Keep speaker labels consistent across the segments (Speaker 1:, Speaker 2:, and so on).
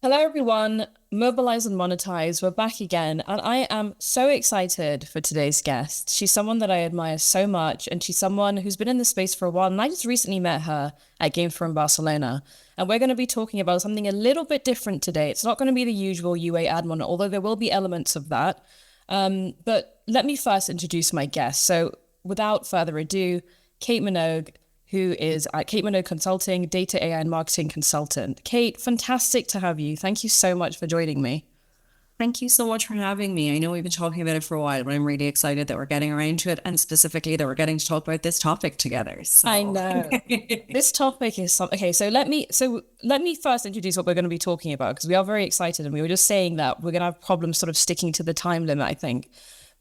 Speaker 1: Hello, everyone. Mobilize and monetize. We're back again, and I am so excited for today's guest. She's someone that I admire so much, and she's someone who's been in the space for a while. And I just recently met her at Game Forum Barcelona, and we're going to be talking about something a little bit different today. It's not going to be the usual UA admin, although there will be elements of that. But let me first introduce my guest. So, without further ado, Kate Minogue, who is at Kate Minogue Consulting, data AI and marketing consultant. Kate, fantastic to have you. Thank you so much for joining me.
Speaker 2: Thank you so much for having me. I know we've been talking about it for a while, but I'm really excited that we're getting around to it and specifically that we're getting to talk about this topic together.
Speaker 1: I
Speaker 2: So,
Speaker 1: know. This topic is something. Okay, so let me first introduce what we're going to be talking about because we are very excited and we were just saying that we're going to have problems sort of sticking to the time limit, I think.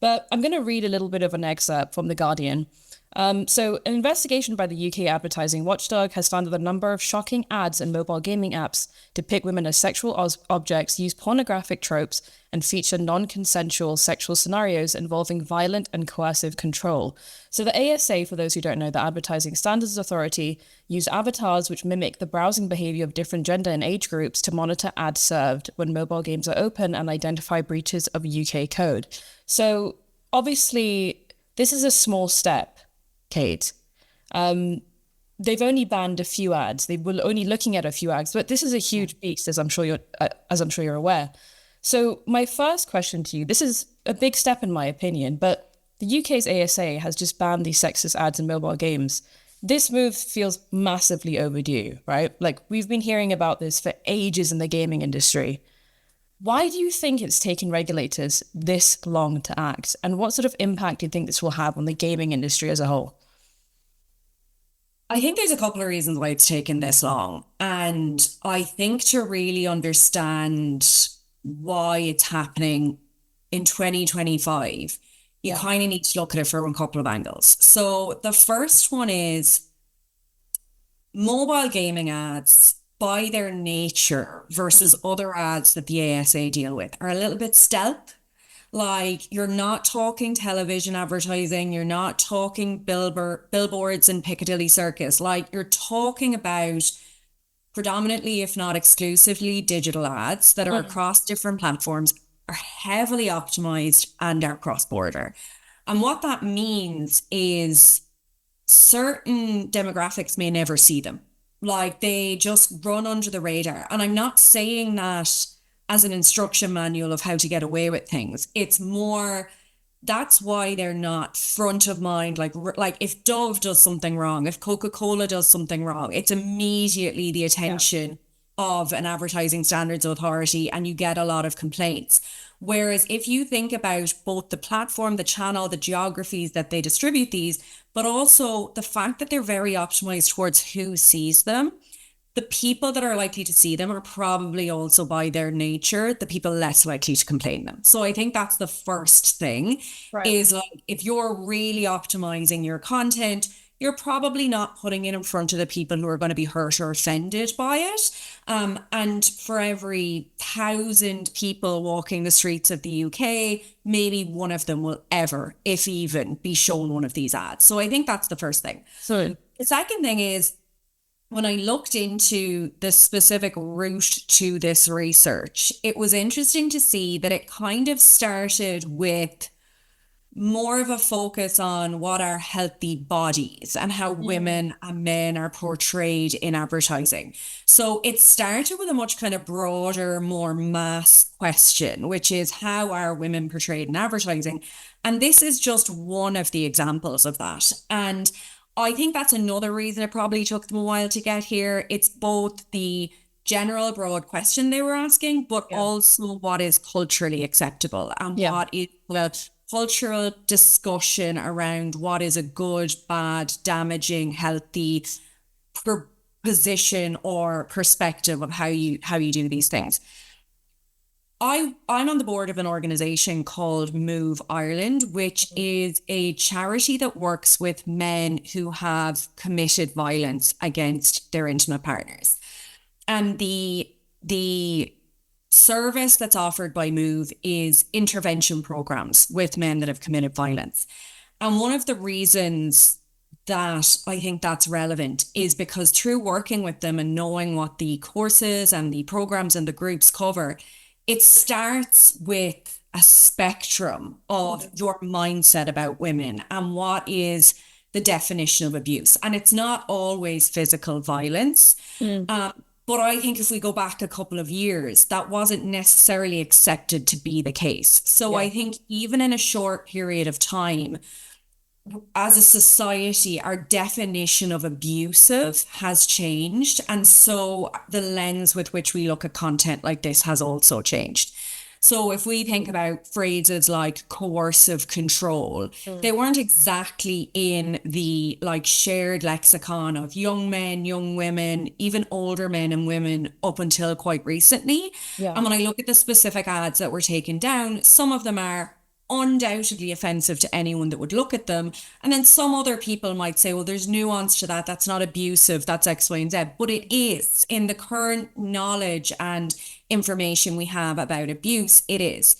Speaker 1: But I'm going to read a little bit of an excerpt from The Guardian. So, an investigation by the UK advertising watchdog has found that the number of shocking ads in mobile gaming apps depict women as sexual objects, use pornographic tropes, and feature non consensual sexual scenarios involving violent and coercive control. So, the ASA, for those who don't know, the Advertising Standards Authority, use avatars which mimic the browsing behavior of different gender and age groups to monitor ads served when mobile games are open and identify breaches of UK code. So, obviously, this is a small step, Kate. They've only banned a few ads. They were only looking at a few ads, but this is a huge beast, as I'm sure you're aware. So my first question to you, this is a big step in my opinion, but the UK's ASA has just banned these sexist ads in mobile games. This move feels massively overdue, right? Like we've been hearing about this for ages in the gaming industry. Why do you think it's taken regulators this long to act? And what sort of impact do you think this will have on the gaming industry as a whole?
Speaker 2: I think there's a couple of reasons why it's taken this long. And I think to really understand why it's happening in 2025, you
Speaker 1: Yeah.
Speaker 2: kind of need to look at it from a couple of angles. So the first one is mobile gaming ads by their nature versus other ads that the ASA deal with are a little bit stealth. Like you're not talking television advertising, you're not talking billboards in Piccadilly Circus. Like you're talking about predominantly, if not exclusively, digital ads that are
Speaker 1: Mm.
Speaker 2: across different platforms, are heavily optimized and are cross-border. And what that means is certain demographics may never see them. Like they just run under the radar. And I'm not saying that as an instruction manual of how to get away with things. It's more that's why they're not front of mind. Like if Dove does something wrong, if Coca-Cola does something wrong, it's immediately the
Speaker 1: Yeah.
Speaker 2: attention of an advertising standards authority and you get a lot of complaints. Whereas if you think about both the platform, the channel, the geographies that they distribute these, but also the fact that they're very optimized towards who sees them, the people that are likely to see them are probably also by their nature the people less likely to complain them. So I think that's the first thing
Speaker 1: Right.
Speaker 2: is like if you're really optimizing your content, you're probably not putting it in front of the people who are going to be hurt or offended by it. And for every 1,000 people walking the streets of the UK, maybe one of them will ever, if even, be shown one of these ads. So I think that's the first thing.
Speaker 1: So
Speaker 2: The second thing is when I looked into the specific route to this research, it was interesting to see that it kind of started with more of a focus on what are healthy bodies and how
Speaker 1: mm,
Speaker 2: women and men are portrayed in advertising. So it started with a much kind of broader, more mass question, which is how are women portrayed in advertising? And this is just one of the examples of that. And I think that's another reason it probably took them a while to get here. It's both the general broad question they were asking, but
Speaker 1: yeah.
Speaker 2: also what is culturally acceptable and
Speaker 1: Yeah.
Speaker 2: what is well cultural discussion around what is a good, bad, damaging, healthy position or perspective of how you do these things. I'm on the board of an organization called Move Ireland, which is a charity that works with men who have committed violence against their intimate partners. And the service that's offered by Move is intervention programs with men that have committed violence. And one of the reasons that I think that's relevant is because through working with them and knowing what the courses and the programs and the groups cover, it starts with a spectrum of your mindset about women and what is the definition of abuse. And it's not always physical violence.
Speaker 1: Mm.
Speaker 2: But I think if we go back a couple of years, that wasn't necessarily accepted to be the case. So
Speaker 1: Yeah.
Speaker 2: I think even in a short period of time, as a society, our definition of abusive has changed. And so the lens with which we look at content like this has also changed. So if we think about phrases like coercive control,
Speaker 1: Mm.
Speaker 2: they weren't exactly in the like shared lexicon of young men, young women, even older men and women up until quite recently.
Speaker 1: Yeah.
Speaker 2: And when I look at the specific ads that were taken down, some of them are undoubtedly offensive to anyone that would look at them. And then some other people might say, well, there's nuance to that. That's not abusive. That's X, Y, and Z. But it is in the current knowledge and information we have about abuse. It is.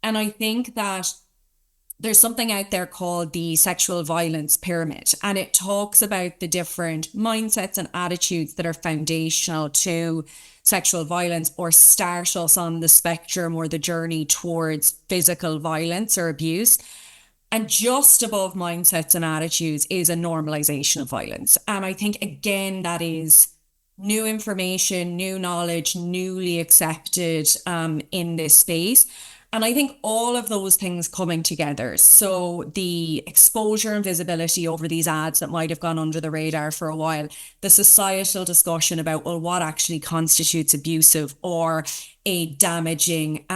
Speaker 2: And I think that there's something out there called the sexual violence pyramid, and it talks about the different mindsets and attitudes that are foundational to sexual violence or start us on the spectrum or the journey towards physical violence or abuse. And just above mindsets and attitudes is a normalization of violence. And I think, again, that is new information, new knowledge, newly accepted in this space. And I think all of those things coming together. So the exposure and visibility over these ads that might have gone under the radar for a while, the societal discussion about, well, what actually constitutes abusive or a damaging,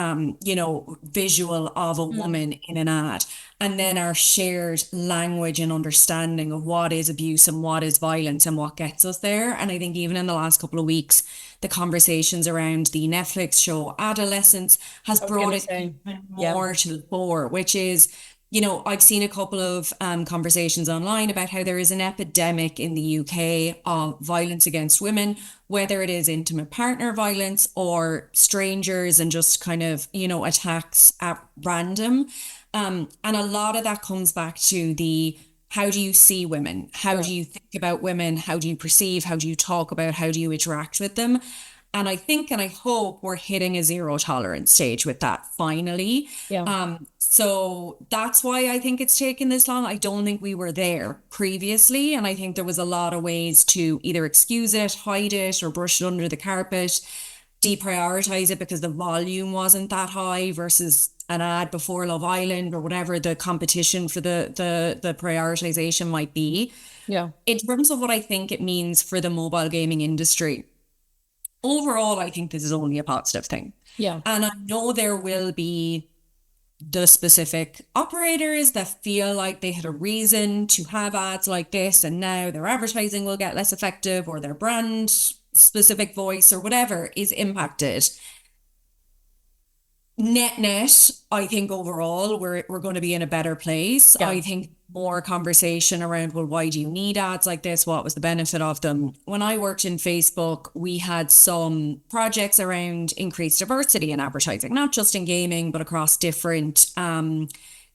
Speaker 2: visual of a woman in an ad. And then our shared language and understanding of what is abuse and what is violence and what gets us there. And I think even in the last couple of weeks, the conversations around the Netflix show Adolescence has brought it even more to the fore, which is, I've seen a couple of conversations online about how there is an epidemic in the UK of violence against women, whether it is intimate partner violence or strangers and just kind of, attacks at random. And a lot of that comes back to the how do you see women? How do you think about women? How do you perceive? How do you talk about? How do you interact with them? And I think and I hope we're hitting a zero tolerance stage with that finally.
Speaker 1: Yeah.
Speaker 2: So that's why I think it's taken this long. I don't think we were there previously. And I think there was a lot of ways to either excuse it, hide it, or brush it under the carpet, deprioritize it because the volume wasn't that high versus an ad before Love Island or whatever the competition for the prioritization might be.
Speaker 1: Yeah.
Speaker 2: In terms of what I think it means for the mobile gaming industry, overall, I think this is only a positive thing.
Speaker 1: Yeah.
Speaker 2: And I know there will be the specific operators that feel like they had a reason to have ads like this and now their advertising will get less effective or their brand specific voice or whatever is impacted. Net, I think overall we're going to be in a better place.
Speaker 1: Yeah.
Speaker 2: I think more conversation around, well, why do you need ads like this? What was the benefit of them? When I worked in Facebook, we had some projects around increased diversity in advertising, not just in gaming, but across different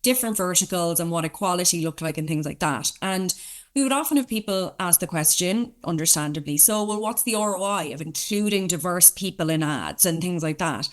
Speaker 2: verticals and what equality looked like and things like that. And we would often have people ask the question, understandably, so, well, what's the ROI of including diverse people in ads and things like that?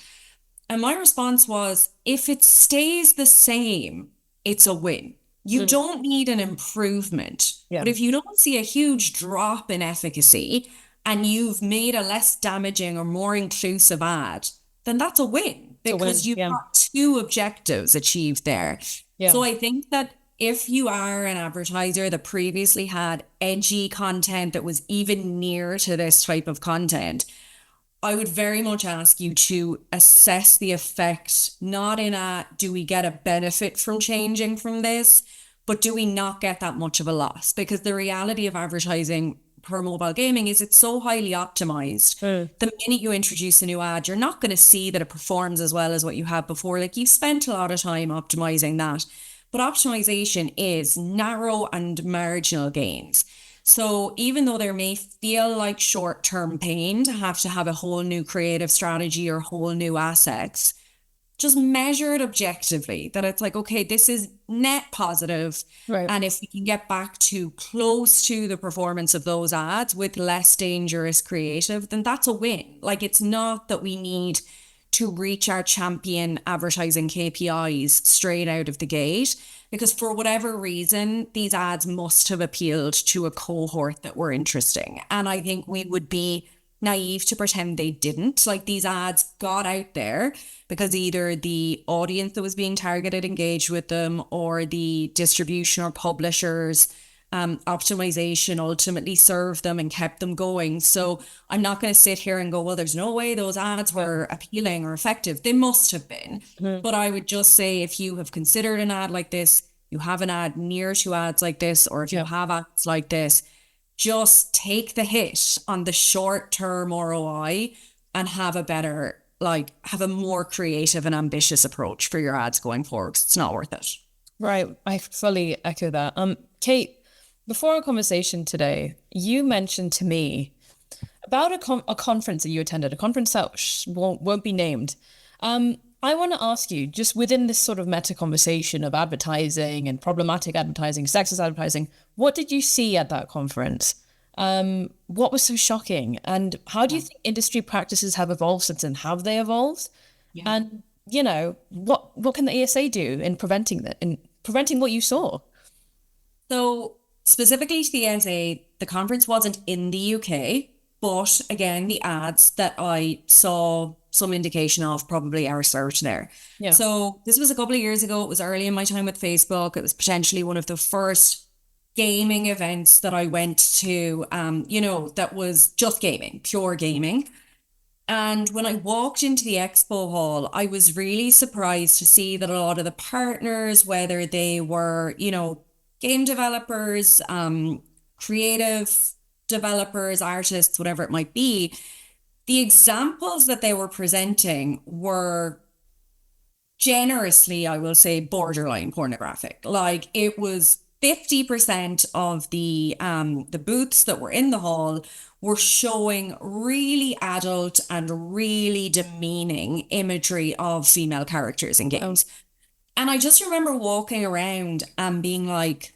Speaker 2: And my response was, if it stays the same, it's a win. You don't need an improvement.
Speaker 1: Yeah.
Speaker 2: But if you don't see a huge drop in efficacy and you've made a less damaging or more inclusive ad, then that's a win because you've got two objectives achieved there.
Speaker 1: Yeah.
Speaker 2: So I think that if you are an advertiser that previously had edgy content that was even near to this type of content, I would very much ask you to assess the effect, not in a, do we get a benefit from changing from this, but do we not get that much of a loss? Because the reality of advertising per mobile gaming is it's so highly optimized. The minute you introduce a new ad, you're not going to see that it performs as well as what you had before. Like you've spent a lot of time optimizing that. But optimization is narrow and marginal gains. So even though there may feel like short-term pain to have a whole new creative strategy or whole new assets, just measure it objectively, that it's like, okay, this is net positive.
Speaker 1: Right.
Speaker 2: And if we can get back to close to the performance of those ads with less dangerous creative, then that's a win. Like, it's not that we need to reach our champion advertising KPIs straight out of the gate, because for whatever reason, these ads must have appealed to a cohort that were interesting. And I think we would be naive to pretend they didn't. Like, these ads got out there because either the audience that was being targeted engaged with them, or the distribution or publishers optimization ultimately served them and kept them going. So I'm not going to sit here and go, well, there's no way those ads were appealing or effective. They must have been.
Speaker 1: Mhm.
Speaker 2: But I would just say, if you have considered an ad like this, you have an ad near to ads like this, or if you
Speaker 1: Yeah.
Speaker 2: have ads like this, just take the hit on the short-term ROI and have a better, like, have a more creative and ambitious approach for your ads going forward. 'Cause it's not worth it.
Speaker 1: Right. I fully echo that. Kate, before our conversation today, you mentioned to me about a conference that you attended, a conference that won't be named. I want to ask you, just within this sort of meta conversation of advertising and problematic advertising, sexist advertising, what did you see at that conference? What was so shocking? And how do you think industry practices have evolved since then? Have they evolved?
Speaker 2: Yeah.
Speaker 1: And, what can the ESA do in preventing what you saw?
Speaker 2: So specifically to the ESA, the conference wasn't in the UK, but again, the ads that I saw some indication of probably are served there.
Speaker 1: Yeah.
Speaker 2: So this was a couple of years ago. It was early in my time with Facebook. It was potentially one of the first gaming events that I went to, that was just gaming, pure gaming. And when I walked into the expo hall, I was really surprised to see that a lot of the partners, whether they were, game developers, creative developers, artists, whatever it might be, the examples that they were presenting were generously, I will say, borderline pornographic. Like, it was 50% of the booths that were in the hall were showing really adult and really demeaning imagery of female characters in games. And I just remember walking around and being like,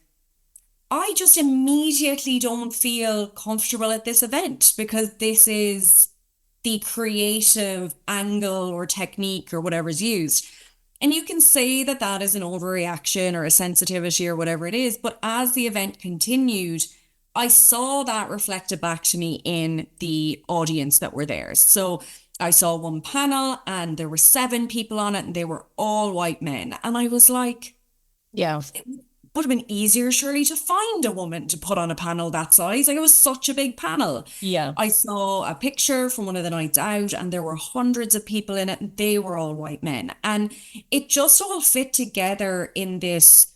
Speaker 2: I just immediately don't feel comfortable at this event, because this is the creative angle or technique or whatever is used. And you can say that that is an overreaction or a sensitivity or whatever it is. But as the event continued, I saw that reflected back to me in the audience that were there. So I saw one panel and there were 7 people on it and they were all white men. And I was like,
Speaker 1: Yeah.
Speaker 2: would have been easier surely to find a woman to put on a panel that size. Like, it was such a big panel.
Speaker 1: Yeah.
Speaker 2: I saw a picture from one of the nights out and there were hundreds of people in it and they were all white men. And it just all fit together in this,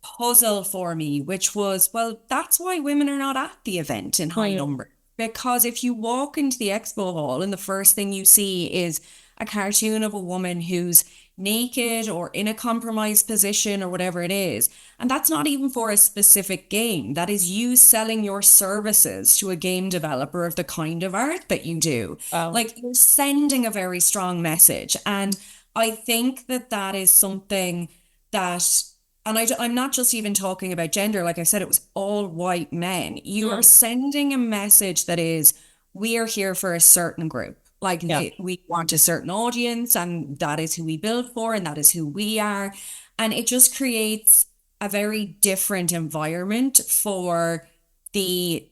Speaker 2: puzzle for me, which was, well, that's why women are not at the event in high number. Because if you walk into the expo hall and the first thing you see is a cartoon of a woman who's naked or in a compromised position or whatever it is, and that's not even for a specific game, that is you selling your services to a game developer of the kind of art that you do.
Speaker 1: Wow.
Speaker 2: Like, you're sending a very strong message. And I think that that is something that, and I'm not just even talking about gender. Like I said, it was all white men. You are sending a message that is, we are here for a certain group. Like, we want a certain audience, and that is who we build for, and that is who we are. And it just creates a very different environment for the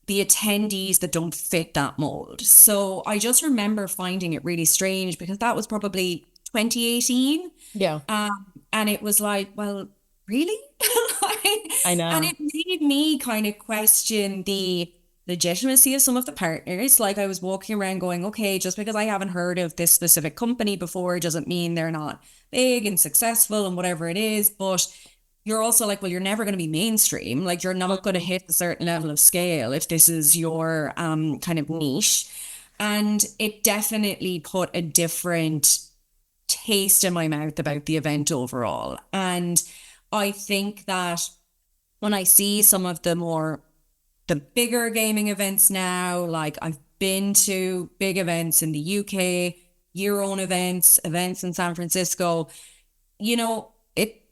Speaker 2: attendees that don't fit that mold. So I just remember finding it really strange, because that was probably 2018.
Speaker 1: Yeah.
Speaker 2: And it was like, well, really?
Speaker 1: I know.
Speaker 2: And it made me kind of question the legitimacy of some of the partners. Like, I was walking around going, okay, just because I haven't heard of this specific company before doesn't mean they're not big and successful and whatever it is. But you're also like, well, you're never going to be mainstream. Like, you're not going to hit a certain level of scale if this is your kind of niche. And it definitely put a different taste in my mouth about the event overall. And I think that when I see some of the bigger gaming events now, like, I've been to big events in the UK, your own events in San Francisco, you know,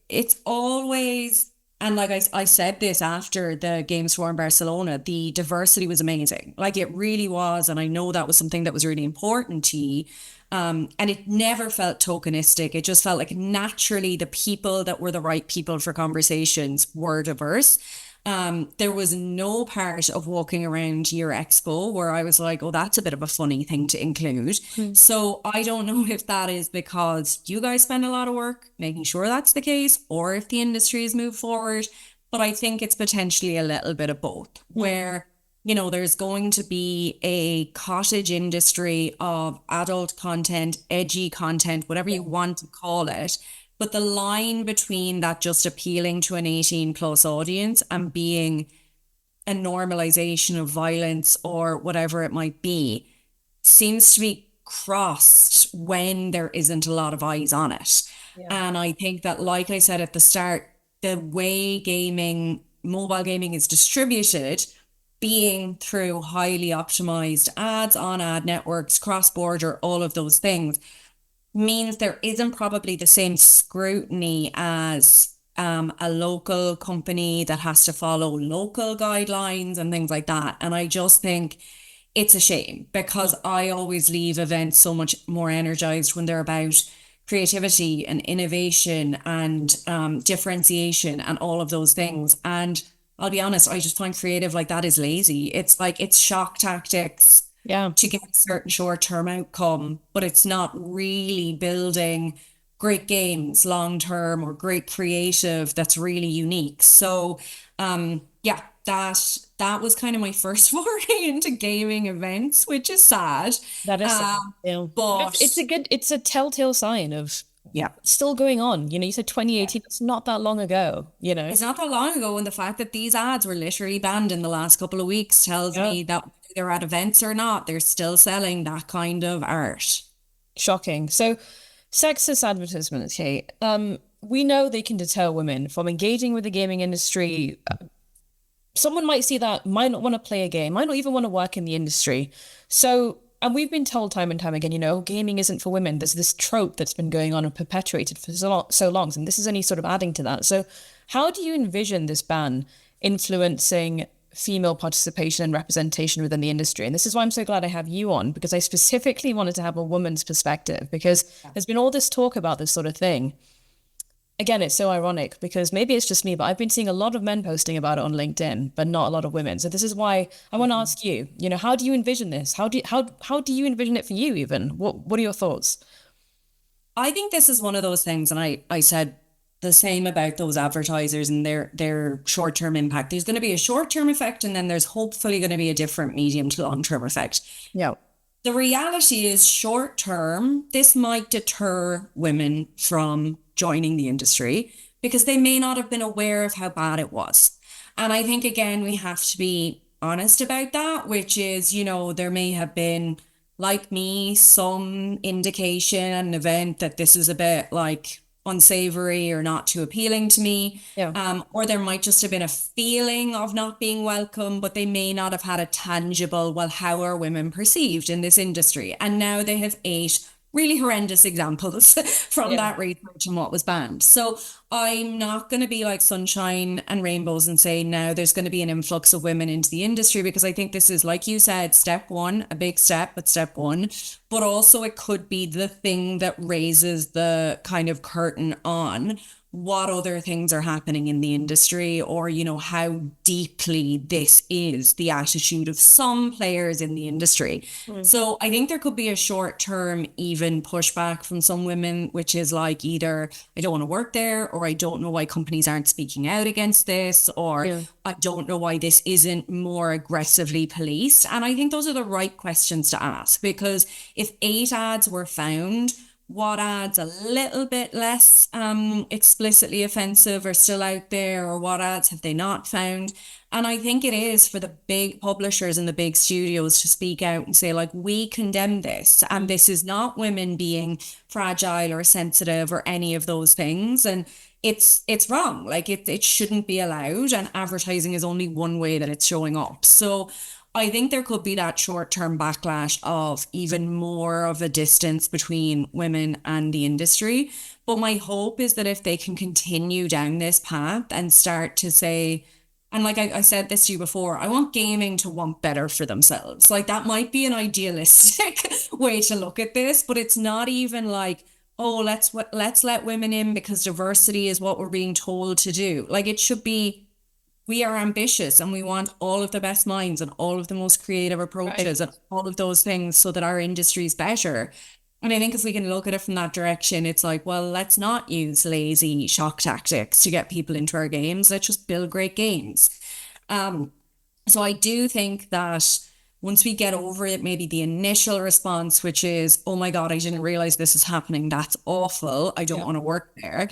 Speaker 2: it's always, and like I said this after the Games for in Barcelona, the diversity was amazing. Like it really was. And I know that was something that was really important to you. And it never felt tokenistic. It just felt like naturally the people that were the right people for conversations were diverse. There was no part of walking around your expo where I was like, oh, that's a bit of a funny thing to include.
Speaker 1: Mm.
Speaker 2: So I don't know if that is because you guys spend a lot of work making sure that's the case, or if the industry has moved forward. But I think it's potentially a little bit of both, where, you know, there's going to be a cottage industry of adult content, edgy content, whatever you want to call it. But the line between that just appealing to an 18 plus audience and being a normalization of violence or whatever it might be seems to be crossed when there isn't a lot of eyes on it.
Speaker 1: Yeah.
Speaker 2: And I think that, like I said at the start, the way mobile gaming is distributed, being through highly optimized ads on ad networks, cross border, all of those things, means there isn't probably the same scrutiny as a local company that has to follow local guidelines and things like that. And I just think it's a shame because I always leave events so much more energized when they're about creativity and innovation and differentiation and all of those things. And I'll be honest, I just find creative like that is lazy. It's like it's shock tactics
Speaker 1: Yeah.
Speaker 2: to get a certain short-term outcome, but it's not really building great games long-term or great creative that's really unique. So yeah, that was kind of my first foray into gaming events, which is sad.
Speaker 1: That is sad.
Speaker 2: Um,
Speaker 1: Yeah. But
Speaker 2: but
Speaker 1: it's a telltale sign of
Speaker 2: yeah,
Speaker 1: still going on. You know, you said 2018, it's not that long ago, you know?
Speaker 2: it's not that long ago, and the fact that these ads were literally banned in the last couple of weeks tells
Speaker 1: Yeah.
Speaker 2: me that whether they're at events or not, they're still selling that kind of art.
Speaker 1: Shocking. So, sexist advertisements, okay. We know they can deter women from engaging with the gaming industry. Someone might see that, might not want to play a game, might not even want to work in the industry. So, and we've been told time and time again, you know, gaming isn't for women. There's this trope that's been going on and perpetuated for so long, and this is only sort of adding to that. So, how do you envision this ban influencing female participation and representation within the industry? And this is why I'm so glad I have you on, because I specifically wanted to have a woman's perspective, because there's been all this talk about this sort of thing. Again, it's so ironic because maybe it's just me, but I've been seeing a lot of men posting about it on LinkedIn, but not a lot of women. So this is why I want to ask you, you know, how do you envision this? How do you envision it for you even? What are your thoughts?
Speaker 2: I think this is one of those things, and I said the same about those advertisers and their short-term impact. There's going to be a short-term effect, and then there's hopefully going to be a different medium to long-term effect.
Speaker 1: Yeah.
Speaker 2: The reality is short term, this might deter women from joining the industry because they may not have been aware of how bad it was. And I think, again, we have to be honest about that, which is, you know, there may have been, like me, some indication at an event that this is a bit like unsavory or not too appealing to me.
Speaker 1: Yeah.
Speaker 2: Or there might just have been a feeling of not being welcome, but they may not have had a tangible, well, how are women perceived in this industry? And now they have 8 really horrendous examples from
Speaker 1: Yeah.
Speaker 2: that research and what was banned. So I'm not going to be like sunshine and rainbows and say now there's going to be an influx of women into the industry, because I think this is, like you said, step one, a big step, but step one. But also it could be the thing that raises the kind of curtain on what other things are happening in the industry, or, you know, how deeply this is the attitude of some players in the industry. So I think there could be a short term even pushback from some women, which is like either I don't want to work there, or I don't know why companies aren't speaking out against this, or
Speaker 1: Yeah.
Speaker 2: I don't know why this isn't more aggressively policed. And I think those are the right questions to ask, because if 8 ads were found, what ads a little bit less explicitly offensive are still out there, or what ads have they not found? And I think it is for the big publishers and the big studios to speak out and say, like, we condemn this, and this is not women being fragile or sensitive or any of those things. And it's wrong. Like it shouldn't be allowed, and advertising is only one way that it's showing up. So I think there could be that short-term backlash of even more of a distance between women and the industry. But my hope is that if they can continue down this path and start to say, and like I said this to you before, I want gaming to want better for themselves. Like that might be an idealistic way to look at this, but it's not even like, oh, let's let women in because diversity is what we're being told to do. Like it should be, we are ambitious and we want all of the best minds and all of the most creative
Speaker 1: Right.
Speaker 2: approaches and all of those things so that our industry is better. And I think if we can look at it from that direction, it's like, well, let's not use lazy shock tactics to get people into our games. Let's just build great games. Um, so I do think that once we get over it, maybe the initial response, which is, oh my God, I didn't realize this is happening. That's awful. I don't
Speaker 1: Yeah.
Speaker 2: want to work there.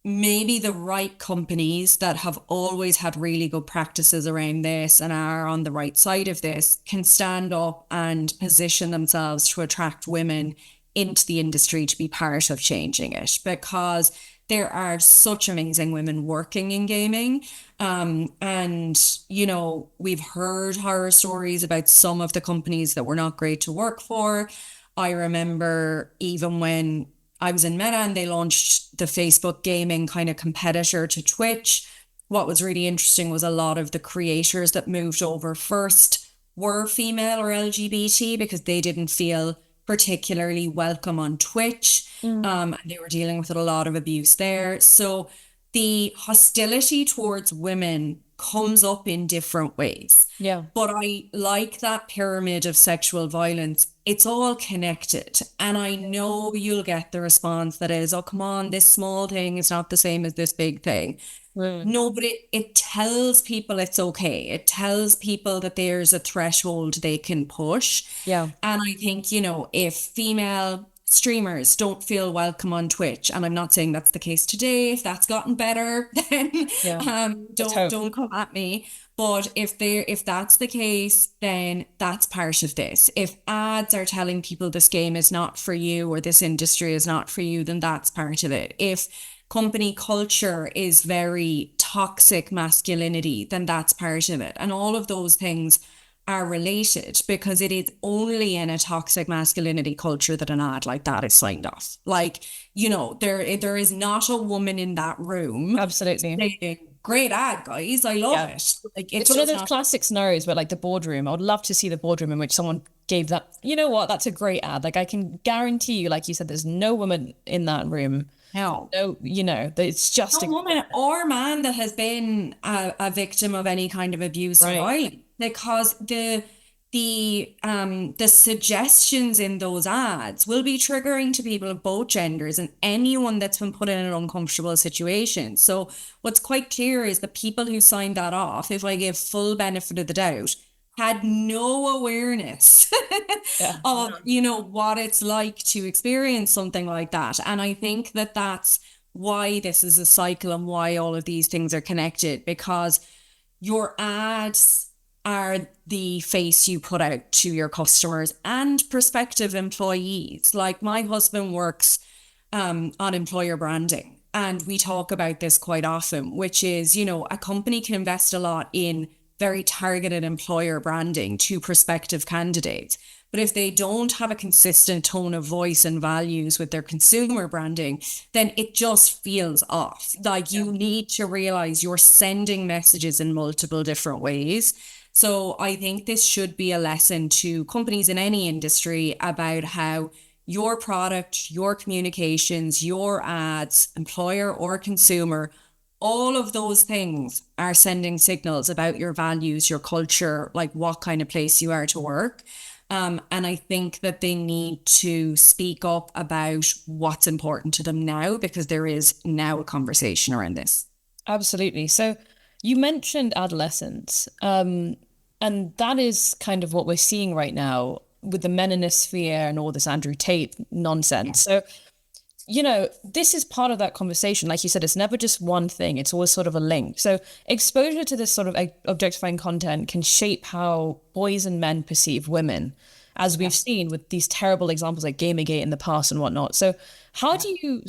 Speaker 2: Maybe the right companies that have always had really good practices around this and are on the right side of this can stand up and position themselves to attract women into the industry to be part of changing it, because there are such amazing women working in gaming. And, we've heard horror stories about some of the companies that were not great to work for. I remember even when I was in Meta and they launched the Facebook gaming kind of competitor to Twitch. What was really interesting was a lot of the creators that moved over first were female or LGBT because they didn't feel particularly welcome on Twitch.
Speaker 1: Mm.
Speaker 2: And they were dealing with a lot of abuse there. So the hostility towards women comes up in different ways.
Speaker 1: Yeah.
Speaker 2: But I like that pyramid of sexual violence. It's all connected. And I know you'll get the response that is, oh, come on, this small thing is not the same as this big thing.
Speaker 1: Mm.
Speaker 2: No, but it tells people it's okay. It tells people that there's a threshold they can push.
Speaker 1: Yeah.
Speaker 2: And I think, if female streamers don't feel welcome on Twitch, and I'm not saying that's the case today, if that's gotten better, then
Speaker 1: Yeah. Let's
Speaker 2: don't
Speaker 1: hope.
Speaker 2: don't come at me. But if that's the case, then that's part of this. If ads are telling people this game is not for you or this industry is not for you, then that's part of it. If company culture is very toxic masculinity, then that's part of it. And all of those things are related because it is only in a toxic masculinity culture that an ad like that is signed off. Like, there is not a woman in that room
Speaker 1: Absolutely.
Speaker 2: saying, great ad, guys, I love
Speaker 1: Yeah.
Speaker 2: it. Like, it's
Speaker 1: It's one of
Speaker 2: just
Speaker 1: those
Speaker 2: not.
Speaker 1: classic scenarios where, like, the boardroom, I would love to see the boardroom in which someone gave that, you know what, that's a great ad. Like, I can guarantee you, like you said, there's no woman in that room.
Speaker 2: No.
Speaker 1: No, that it's just
Speaker 2: No
Speaker 1: a
Speaker 2: woman or man that has been a victim of any kind of abuse or
Speaker 1: right.
Speaker 2: violence, because the suggestions in those ads will be triggering to people of both genders and anyone that's been put in an uncomfortable situation. So what's quite clear is the people who signed that off, if I give full benefit of the doubt, had no awareness
Speaker 1: Yeah.
Speaker 2: of, what it's like to experience something like that. And I think that that's why this is a cycle and why all of these things are connected, because your ads are the face you put out to your customers and prospective employees. Like my husband works on employer branding, and we talk about this quite often, which is, a company can invest a lot in very targeted employer branding to prospective candidates. But if they don't have a consistent tone of voice and values with their consumer branding, then it just feels off. Like you need to realize you're sending messages in multiple different ways. So I think this should be a lesson to companies in any industry about how your product, your communications, your ads, employer or consumer, all of those things are sending signals about your values, your culture, like what kind of place you are to work. And I think that they need to speak up about what's important to them now, because there is now a conversation around this.
Speaker 1: Absolutely. So you mentioned adolescence, and that is kind of what we're seeing right now with the meninosphere and all this Andrew Tate nonsense. So this is part of that conversation. Like you said, it's never just one thing, it's always sort of a link. So, exposure to this sort of objectifying content can shape how boys and men perceive women, as we've seen with these terrible examples like Gamergate in the past and whatnot. So, how do you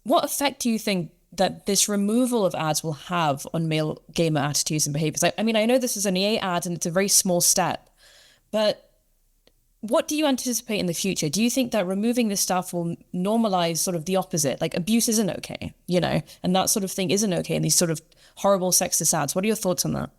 Speaker 1: what effect do you think that this removal of ads will have on male gamer attitudes and behaviors. I mean, I know this is an EA ad and it's a very small step, but what do you anticipate in the future? Do you think that removing this stuff will normalize sort of the opposite? Like abuse isn't okay, you know, and that sort of thing isn't okay in these sort of horrible sexist ads. What are your thoughts on that?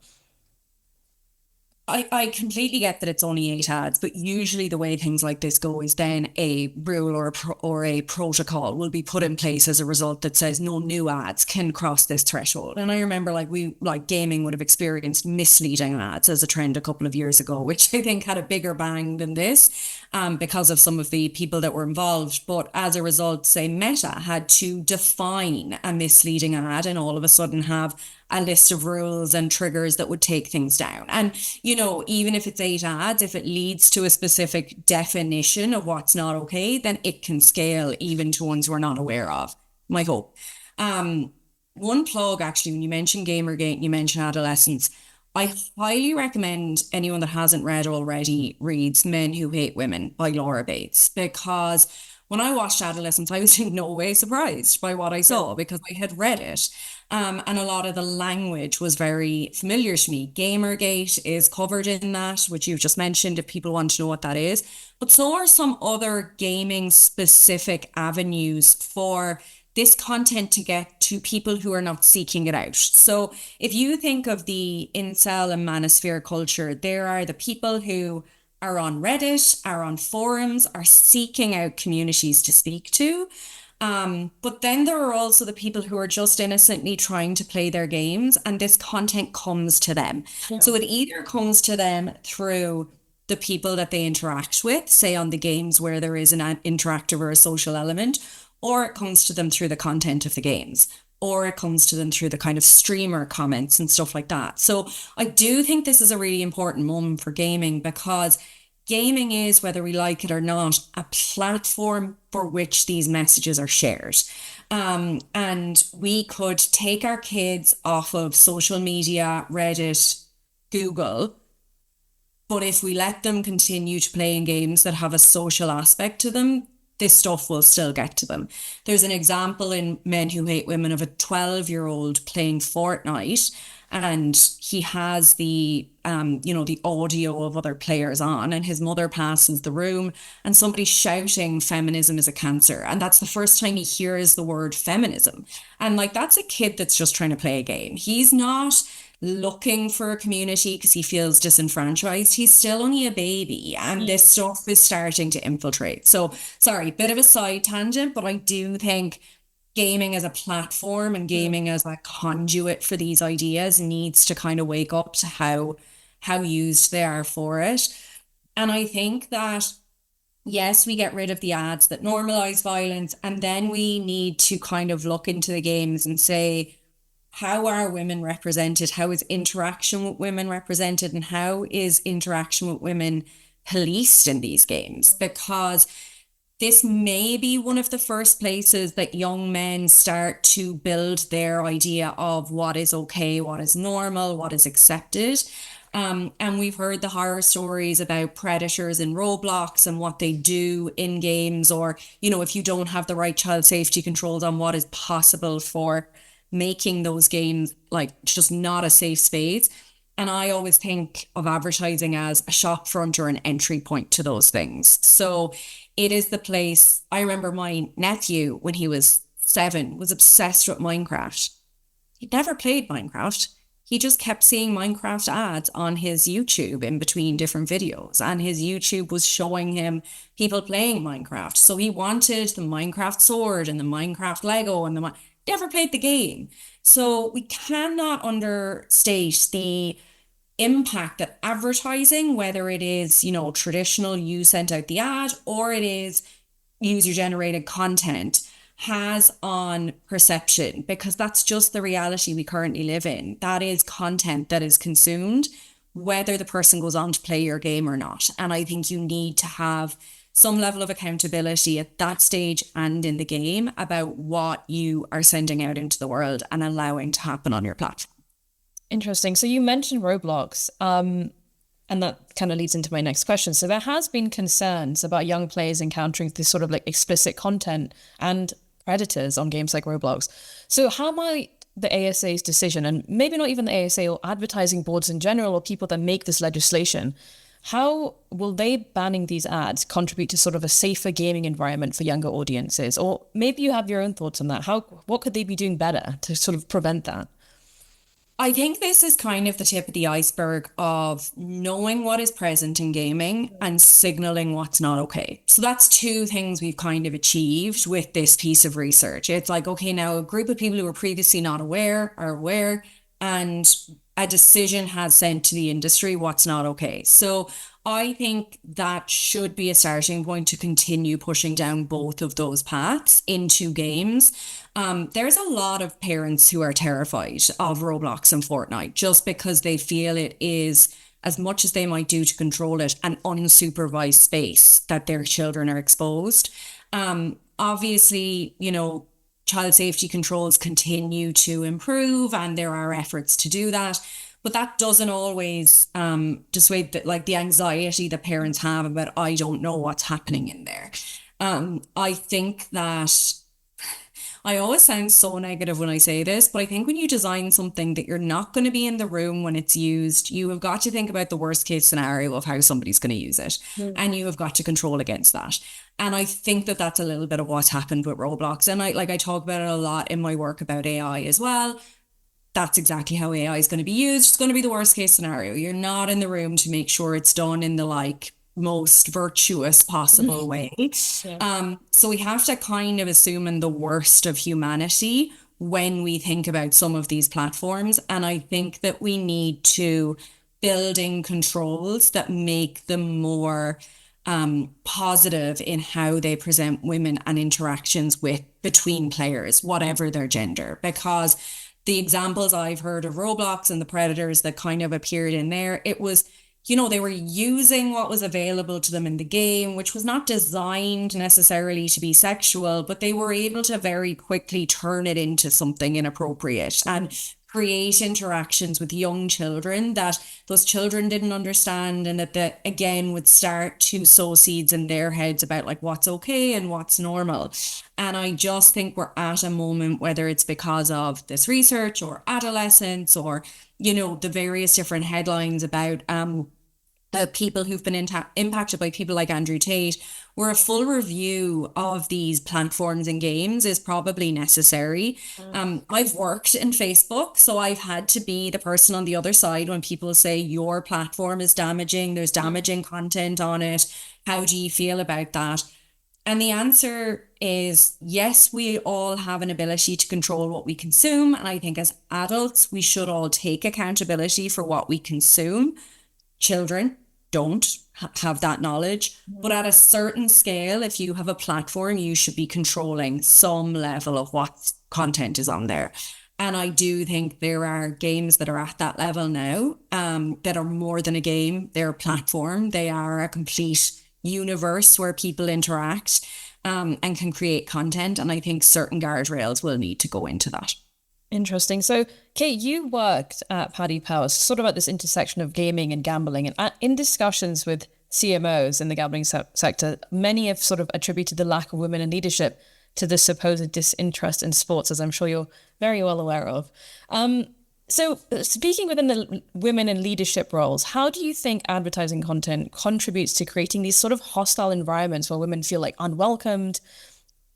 Speaker 2: I completely get that it's only 8 ads, but usually the way things like this go is then a rule or a protocol will be put in place as a result that says no new ads can cross this threshold. And I remember like gaming would have experienced misleading ads as a trend a couple of years ago, which I think had a bigger bang than this because of some of the people that were involved. But as a result, say Meta had to define a misleading ad and all of a sudden have a list of rules and triggers that would take things down. And, you know, even if it's 8 ads, if it leads to a specific definition of what's not okay, then it can scale even to ones we're not aware of, my hope. One plug, actually, when you mentioned Gamergate, you mentioned Adolescence, I highly recommend anyone that hasn't read already reads Men Who Hate Women by Laura Bates, because when I watched Adolescence, I was in no way surprised by what I saw because I had read it. And a lot of the language was very familiar to me. Gamergate is covered in that, which you've just mentioned, if people want to know what that is. But so are some other gaming specific avenues for this content to get to people who are not seeking it out. So if you think of the incel and manosphere culture, there are the people who are on Reddit, are on forums, are seeking out communities to speak to. But then there are also the people who are just innocently trying to play their games, and this content comes to them. Yeah. So it either comes to them through the people that they interact with, say on the games where there is an interactive or a social element, or it comes to them through the content of the games, or it comes to them through the kind of streamer comments and stuff like that. So I do think this is a really important moment for gaming, because gaming is, whether we like it or not, a platform for which these messages are shared. And we could take our kids off of social media, Reddit, Google, but if we let them continue to play in games that have a social aspect to them, this stuff will still get to them. There's an example in Men Who Hate Women of a 12-year-old playing Fortnite, and he has the the audio of other players on, and his mother passes the room and somebody's shouting feminism is a cancer, and that's the first time he hears the word feminism. And like, that's a kid that's just trying to play a game. He's not looking for a community because he feels disenfranchised. He's still only a baby, and this stuff is starting to infiltrate. So sorry, bit of a side tangent, but I do think gaming as a platform and gaming as a conduit for these ideas needs to kind of wake up to how used they are for it. And I think that, yes, we get rid of the ads that normalize violence, and then we need to kind of look into the games and say, how are women represented? How is interaction with women represented? And how is interaction with women policed in these games? Because this may be one of the first places that young men start to build their idea of what is okay, what is normal, what is accepted. And we've heard the horror stories about predators in Roblox and what they do in games, or, if you don't have the right child safety controls on what is possible for making those games like just not a safe space. And I always think of advertising as a shop front or an entry point to those things. So it is the place. I remember my nephew, when he was 7, was obsessed with Minecraft. He'd never played Minecraft. He just kept seeing Minecraft ads on his YouTube in between different videos. And his YouTube was showing him people playing Minecraft. So he wanted the Minecraft sword and the Minecraft Lego and never played the game. So we cannot understate the impact that advertising, whether it is, traditional, you sent out the ad, or it is user generated content, has on perception, because that's just the reality we currently live in. That is content that is consumed, whether the person goes on to play your game or not. And I think you need to have some level of accountability at that stage and in the game about what you are sending out into the world and allowing to happen on your platform.
Speaker 1: Interesting. So you mentioned Roblox, and that kind of leads into my next question. So there has been concerns about young players encountering this sort of like explicit content and predators on games like Roblox. So how might the ASA's decision, and maybe not even the ASA or advertising boards in general or people that make this legislation, how will they banning these ads contribute to sort of a safer gaming environment for younger audiences? Or maybe you have your own thoughts on that. What could they be doing better to sort of prevent that?
Speaker 2: I think this is kind of the tip of the iceberg of knowing what is present in gaming and signaling what's not okay. So that's two things we've kind of achieved with this piece of research. It's like, okay, now a group of people who were previously not aware are aware, and a decision has sent to the industry what's not okay. So I think that should be a starting point to continue pushing down both of those paths into games. There's a lot of parents who are terrified of Roblox and Fortnite just because they feel it is, as much as they might do to control it, an unsupervised space that their children are exposed. Obviously, child safety controls continue to improve and there are efforts to do that. But that doesn't always dissuade the anxiety that parents have about, I don't know what's happening in there. I think that I always sound so negative when I say this, but I think when you design something that you're not going to be in the room when it's used, you have got to think about the worst case scenario of how somebody's going to use it. And you have got to control against that. And I think that that's a little bit of what's happened with Roblox. And I talk about it a lot in my work about AI as well. That's exactly how AI is going to be used. It's going to be the worst case scenario. You're not in the room to make sure it's done in the most virtuous possible way.
Speaker 1: Yeah.
Speaker 2: So we have to kind of assume in the worst of humanity when we think about some of these platforms. And I think that we need to build in controls that make them more positive in how they present women and interactions with between players, whatever their gender. Because the examples I've heard of Roblox and the predators that kind of appeared in there, it was, they were using what was available to them in the game, which was not designed necessarily to be sexual, but they were able to very quickly turn it into something inappropriate and create interactions with young children that those children didn't understand, and that again would start to sow seeds in their heads about what's okay and what's normal. And I just think we're at a moment, whether it's because of this research or adolescence or the various different headlines about the people who've been impacted by people like Andrew Tate, where a full review of these platforms and games is probably necessary. I've worked in Facebook, so I've had to be the person on the other side when people say your platform is damaging, there's damaging content on it. How do you feel about that? And the answer is yes, we all have an ability to control what we consume. And I think as adults, we should all take accountability for what we consume. Children don't have that knowledge. But at a certain scale, if you have a platform, you should be controlling some level of what content is on there. And I do think there are games that are at that level now, that are more than a game. They're a platform. They are a complete universe where people interact and can create content. And I think certain guardrails will need to go into that.
Speaker 1: Interesting. So, Kate, you worked at Paddy Power, sort of at this intersection of gaming and gambling. And in discussions with CMOs in the gambling sector, many have sort of attributed the lack of women in leadership to the supposed disinterest in sports, as I'm sure you're very well aware of. So speaking within the women in leadership roles, how do you think advertising content contributes to creating these sort of hostile environments where women feel unwelcomed,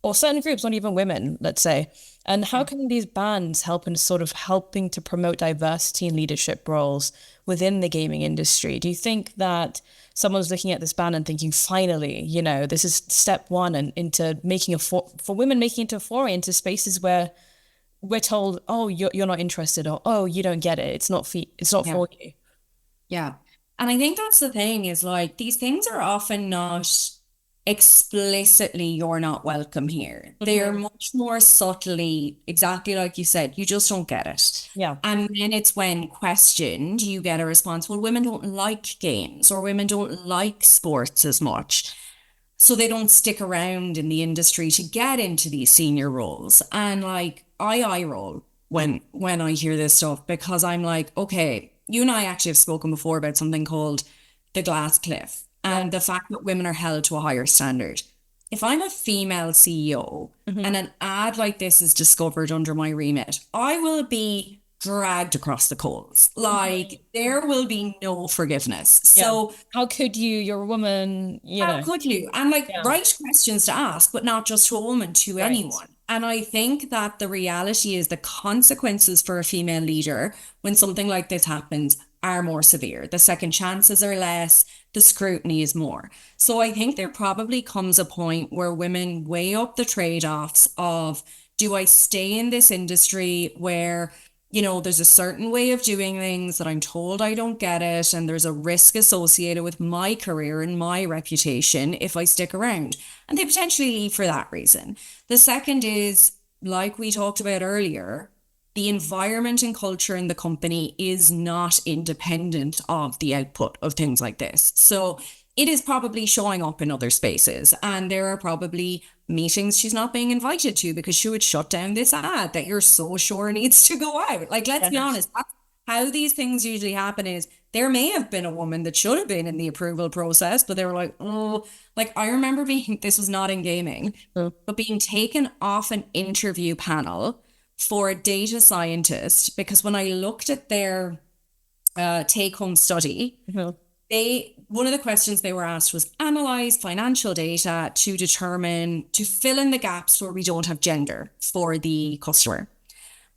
Speaker 1: or certain groups, not even women, let's say? And how can these bans help in sort of helping to promote diversity in leadership roles within the gaming industry? Do you think that someone's looking at this ban and thinking, finally, this is step one and into making for women making into a foray into spaces where we're told, oh, you're not interested, or oh, you don't get it. It's not for you.
Speaker 2: Yeah. And I think that's the thing is these things are often not explicitly, you're not welcome here. They are much more subtly, exactly like you said, you just don't get it.
Speaker 1: Yeah.
Speaker 2: And then it's when questioned, you get a response, well, women don't like games or women don't like sports as much. So they don't stick around in the industry to get into these senior roles. And I roll when I hear this stuff, because I'm okay, you and I actually have spoken before about something called the glass cliff and the fact that women are held to a higher standard. if I'm a female CEO and an ad like this is discovered under my remit, I will be dragged across the coals. Like there will be no forgiveness.
Speaker 1: Yeah.
Speaker 2: So
Speaker 1: How could you? You're a woman, you
Speaker 2: how
Speaker 1: know.
Speaker 2: could you? And like
Speaker 1: Yeah.
Speaker 2: right questions to ask, but not just to a woman, to
Speaker 1: Right.
Speaker 2: anyone. And I think that the reality is the consequences for a female leader when something like this happens are more severe. The second chances are less, the scrutiny is more. So I think there probably comes a point where women weigh up the trade-offs of, do I stay in this industry where there's a certain way of doing things that I'm told I don't get it, and there's a risk associated with my career and my reputation if I stick around. And they potentially leave for that reason. The second is, like we talked about earlier, the environment and culture in the company is not independent of the output of things like this. So it is probably showing up in other spaces, and there are probably meetings she's not being invited to because she would shut down this ad that you're so sure needs to go out. Like, let's be
Speaker 1: Yes.
Speaker 2: honest, that's how these things usually happen. Is there may have been a woman that should have been in the approval process, but they were like, oh, like I remember being, this was not in gaming,
Speaker 1: Mm.
Speaker 2: but being taken off an interview panel for a data scientist because when I looked at their take home study,
Speaker 1: Mhm.
Speaker 2: one of the questions they were asked was analyze financial data to fill in the gaps where we don't have gender for the customer.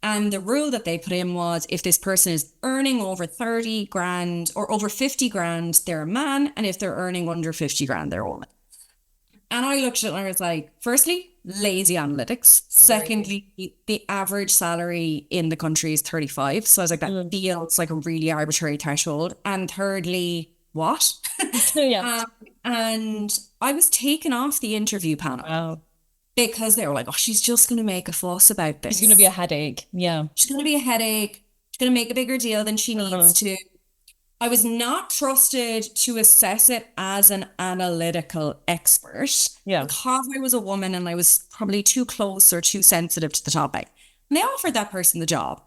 Speaker 2: And the rule that they put in was if this person is earning over 30 grand or over 50 grand, they're a man. And if they're earning under 50 grand, they're a woman. And I looked at it and I was like, firstly, lazy analytics.
Speaker 1: Right.
Speaker 2: Secondly, the average salary in the country is 35. So I was like, that
Speaker 1: Mm.
Speaker 2: feels like a really arbitrary threshold. And thirdly, what?
Speaker 1: Yeah.
Speaker 2: um, and I was taken off the interview panel
Speaker 1: Wow.
Speaker 2: because they were like, oh, she's just going to make a fuss about
Speaker 1: It's going to be a
Speaker 2: this.
Speaker 1: headache. Yeah.
Speaker 2: She's going to be a headache. She's going to make a bigger deal than she needs
Speaker 1: Uh,
Speaker 2: to. I was not trusted to assess it as an analytical expert
Speaker 1: yeah.
Speaker 2: because I was a woman and I was probably too close or too sensitive to the topic. And they offered that person the job.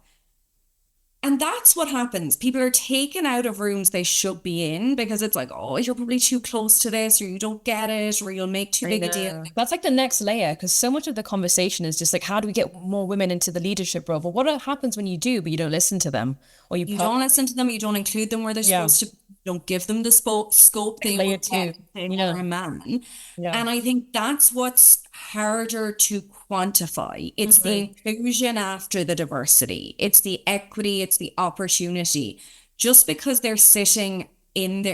Speaker 2: And that's what happens. People are taken out of rooms they should be in because it's like, oh, you're probably too close to this, or you don't get it, or you'll make too
Speaker 1: I
Speaker 2: big a deal.
Speaker 1: know. That's like the next layer because so much of the conversation is just like, how do we get more women into the leadership role? But what happens when you do, but you don't listen to them or you
Speaker 2: You
Speaker 1: put
Speaker 2: don't listen to them, you don't include them where they're
Speaker 1: yeah,
Speaker 2: supposed to, you don't give them the scope they
Speaker 1: layer
Speaker 2: would
Speaker 1: two.
Speaker 2: get if they
Speaker 1: Yeah.
Speaker 2: were a man.
Speaker 1: Yeah.
Speaker 2: And I think that's what's harder to quantify. It's
Speaker 1: Mhm.
Speaker 2: the inclusion after the diversity, it's the equity, it's the opportunity. Just because they're sitting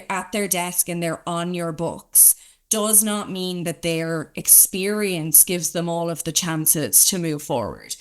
Speaker 2: at their desk and they're on your books does not mean that their experience gives them all of the chances to move forward.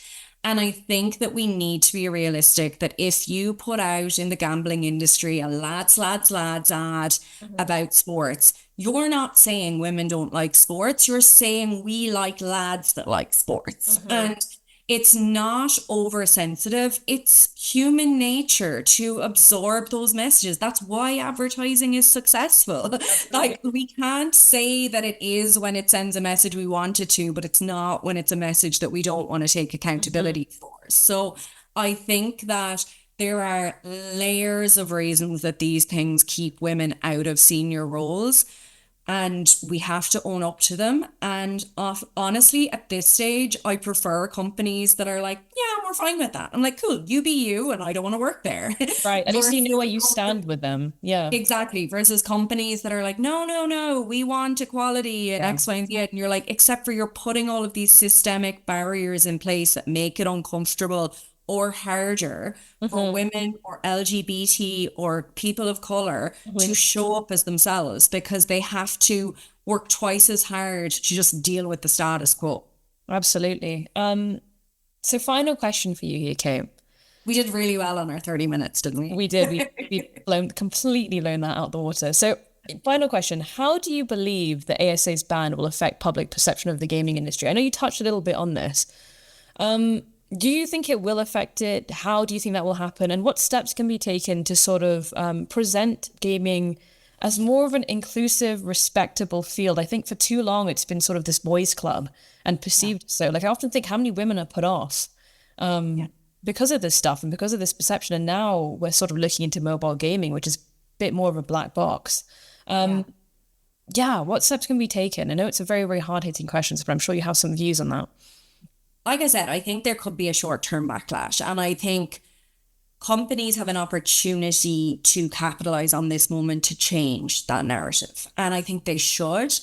Speaker 2: And I think that we need to be realistic that if you put out in the gambling industry a lads ad
Speaker 1: Mhm.
Speaker 2: about sports, you're not saying women don't like sports. You're saying we like lads that like sports.
Speaker 1: Mhm.
Speaker 2: And it's not oversensitive. It's human nature to absorb those messages. That's why advertising is successful.
Speaker 1: Absolutely.
Speaker 2: Like, we can't say that it is when it sends a message we want it to, but it's not when it's a message that we don't want to take
Speaker 1: Mhm.
Speaker 2: accountability for. So I think that there are layers of reasons that these things keep women out of senior roles. And we have to own up to them. And honestly, at this stage, I prefer companies that are like, yeah, we're fine with that. I'm like, cool, you be you, and I don't want to work there.
Speaker 1: Right. At least you
Speaker 2: Versus
Speaker 1: know where you stand with them. Yeah.
Speaker 2: exactly. Versus companies that are like, no, no, no, we want equality and
Speaker 1: Yeah.
Speaker 2: X, Y, and Z. And you're like, except for you're putting all of these systemic barriers in place that make it uncomfortable or harder for
Speaker 1: Mhm.
Speaker 2: women or LGBT or people of color to
Speaker 1: Mhm.
Speaker 2: show up as themselves because they have to work twice as hard to just deal with the status quo.
Speaker 1: Absolutely. So final question for you here, Kate.
Speaker 2: We did really well on our 30 minutes, didn't we?
Speaker 1: We did. We completely blown that out the water. So, final question: how do you believe the ASA's ban will affect public perception of the gaming industry? I know you touched a little bit on this. Do you think it will affect it? How do you think that will happen? And what steps can be taken to sort of present gaming as more of an inclusive, respectable field? I think for too long it's been sort of this boys' club and
Speaker 2: Yeah.
Speaker 1: perceived so. Like I often think how many women are put off
Speaker 2: Yeah.
Speaker 1: because of this stuff and because of this perception. And now we're sort of looking into mobile gaming, which is a bit more of a black box.
Speaker 2: Yeah.
Speaker 1: yeah, what steps can be taken? I know it's a very, very hard hitting question, but I'm sure you have some views on that.
Speaker 2: Like I said, I think there could be a short-term backlash. And I think companies have an opportunity to capitalize on this moment to change that narrative. And I think they should.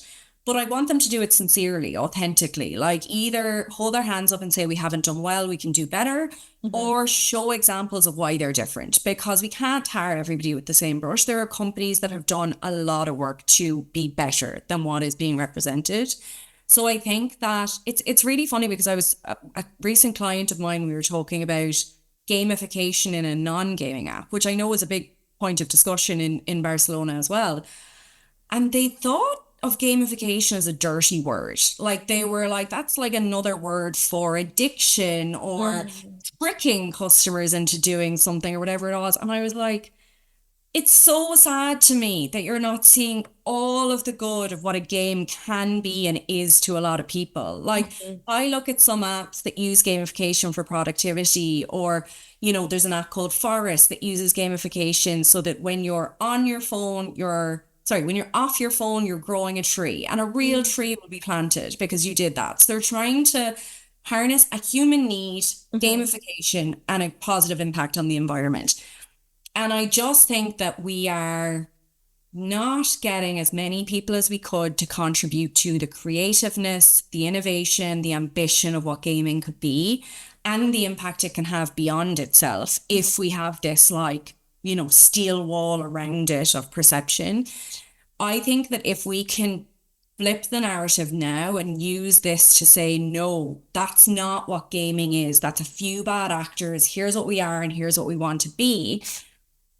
Speaker 2: But I want them to do it sincerely, authentically. Like either hold their hands up and say, we haven't done well, we can do better, or show examples of why they're different. Because we can't tar everybody with the same brush. There are companies that have done a lot of work to be better than what is being represented. So I think that it's really funny because I was a recent client of mine, we were talking about gamification in a non-gaming app, which I know is a big point of discussion in Barcelona as well. And they thought of gamification as a dirty word. Like they were like, that's like another word for addiction or tricking customers into doing something or whatever it was. And I was like, it's so sad to me that you're not seeing all of the good of what a game can be and is to a lot of people. Like I look at some apps that use gamification for productivity, or, there's an app called Forest that uses gamification so that when you're on your phone, when you're off your phone, you're growing a tree and a real tree will be planted because you did that. So they're trying to harness a human need, gamification, and a positive impact on the environment. And I just think that we are not getting as many people as we could to contribute to the creativeness, the innovation, the ambition of what gaming could be, and the impact it can have beyond itself if we have this steel wall around it of perception. I think that if we can flip the narrative now and use this to say, no, that's not what gaming is. That's a few bad actors. Here's what we are and here's what we want to be.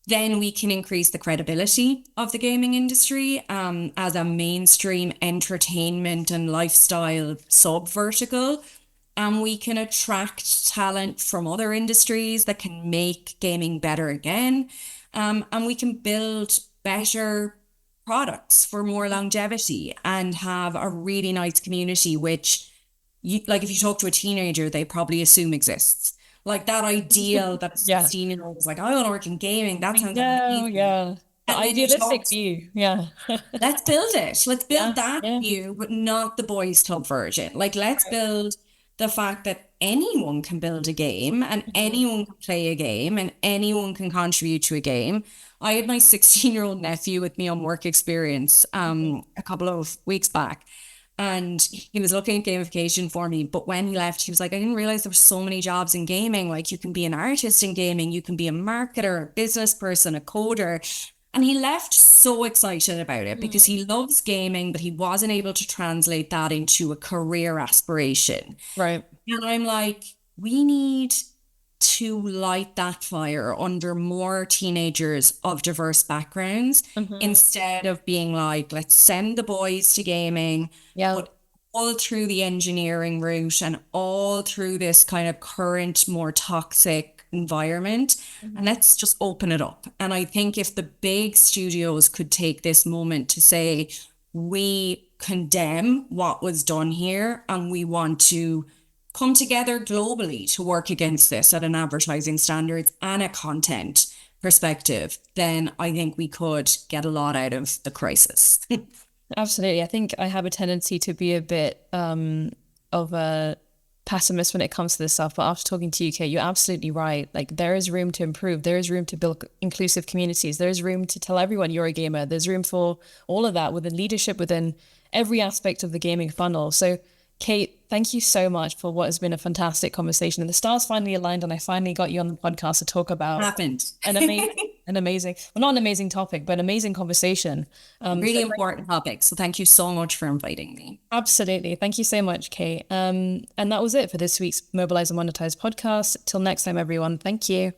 Speaker 2: Then we can increase the credibility of the gaming industry as a mainstream entertainment and lifestyle sub-vertical. And we can attract talent from other industries that can make gaming better again. And we can build better products for more longevity and have a really nice community, which, if you talk to a teenager, they probably assume exists. Like that ideal that a
Speaker 1: Yeah.
Speaker 2: 16-year-old is like, I want to work in gaming. That sounds
Speaker 1: No,
Speaker 2: amazing.
Speaker 1: yeah. The
Speaker 2: And then you talk,
Speaker 1: idealistic view. Yeah.
Speaker 2: let's build it. Let's
Speaker 1: Yeah.
Speaker 2: build that
Speaker 1: Yeah.
Speaker 2: view, but not the boys club version. Like, let's build the fact that anyone can build a game and anyone can play a game and anyone can contribute to a game. I had my 16-year-old nephew with me on work experience a couple of weeks back. And he was looking at gamification for me. But when he left, he was like, I didn't realize there were so many jobs in gaming. Like you can be an artist in gaming, you can be a marketer, a business person, a coder. And he left so excited about it because he loves gaming, but he wasn't able to translate that into a career aspiration.
Speaker 1: Right.
Speaker 2: And I'm like, we need to light that fire under more teenagers of diverse backgrounds instead of being like, let's send the boys to gaming,
Speaker 1: Yeah.
Speaker 2: but all through the engineering route and all through this kind of current, more toxic environment. And let's just open it up. And I think if the big studios could take this moment to say, we condemn what was done here and we want to come together globally to work against this at an advertising standards and a content perspective, then I think we could get a lot out of the crisis.
Speaker 1: Absolutely. I think I have a tendency to be a bit of a pessimist when it comes to this stuff. But after talking to you, Kate, you're absolutely right. Like there is room to improve. There is room to build inclusive communities. There is room to tell everyone you're a gamer. There's room for all of that within leadership, within every aspect of the gaming funnel. So Kate, thank you so much for what has been a fantastic conversation. And the stars finally aligned and I finally got you on the podcast to talk about
Speaker 2: Happened.
Speaker 1: an amazing, well, not an amazing topic, but amazing conversation.
Speaker 2: Really important topic. So thank you so much for inviting me.
Speaker 1: Absolutely. Thank you so much, Kate. And that was it for this week's Mobilize and Monetize podcast. Till next time, everyone. Thank you.